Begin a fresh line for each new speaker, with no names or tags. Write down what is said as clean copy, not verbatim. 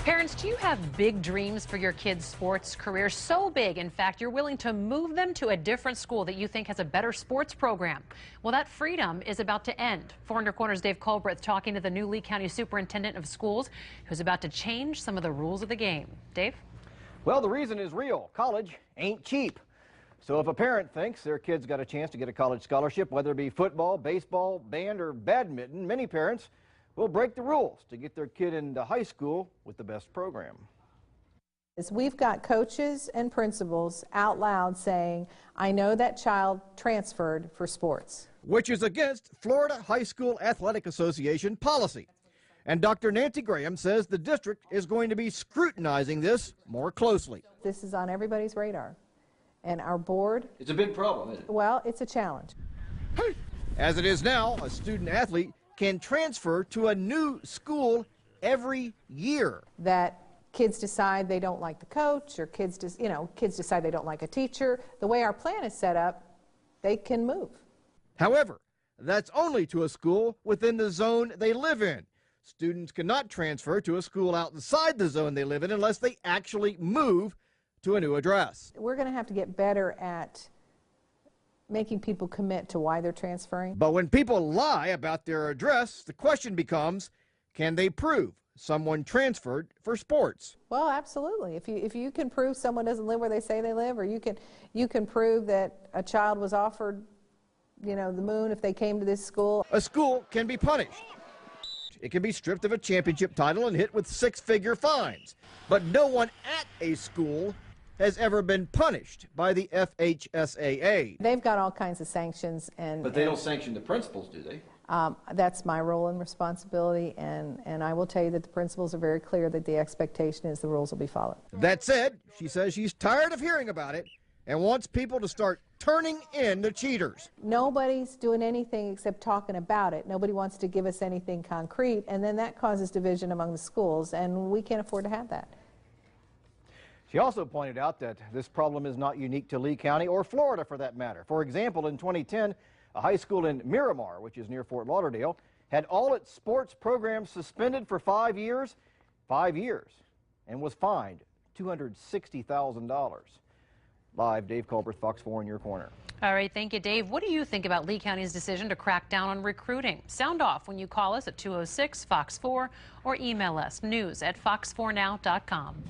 Parents, do you have big dreams for your kids' sports career? So big, in fact, you're willing to move them to a different school that you think has a better sports program. Well, that freedom is about to end. 4 Corners' Dave Culbreth talking to the new Lee County Superintendent of Schools, who's about to change some of the rules of the game. Dave?
Well, the reason is real. College ain't cheap. So if a parent thinks their kid's got a chance to get a college scholarship, whether it be football, baseball, band, or badminton, many parents will break the rules to get their kid into high school with the best program.
We've got coaches and principals out loud saying, I know that child transferred for sports.
Which is against Florida High School Athletic Association policy. And Dr. Nancy Graham says the district is going to be scrutinizing this more closely.
This is on everybody's radar. And our board...
It's a big problem, isn't it?
Well, it's a challenge.
As it is now, a student athlete can transfer to a new school every year.
That kids decide they don't like the coach, or kids decide they don't like a teacher. The way our plan is set up, they can move.
However, that's only to a school within the zone they live in. Students cannot transfer to a school outside the zone they live in unless they actually move to a new address.
We're going to have to get better at making people commit to why they're transferring.
But when people lie about their address, the question becomes, can they prove someone transferred for sports?
Well, absolutely. If you can prove someone doesn't live where they say they live, or you can prove that a child was offered, the moon if they came to this school.
A school can be punished. It can be stripped of a championship title and hit with 6-figure fines. But no one at a school has ever been punished by the FHSAA.
They've got all kinds of sanctions.
But they don't sanction the principals, do they?
That's my role and responsibility, and I will tell you that the principals are very clear that the expectation is the rules will be followed.
That said, she says she's tired of hearing about it and wants people to start turning in the cheaters.
Nobody's doing anything except talking about it. Nobody wants to give us anything concrete, and then that causes division among the schools, and we can't afford to have that.
She also pointed out that this problem is not unique to Lee County or Florida for that matter. For example, in 2010, a high school in Miramar, which is near Fort Lauderdale, had all its sports programs suspended for 5 years, and was fined $260,000. Live, Dave Culbreth, Fox 4 in your corner.
All right, thank you, Dave. What do you think about Lee County's decision to crack down on recruiting? Sound off when you call us at 206-FOX4 or email us news@fox4now.com.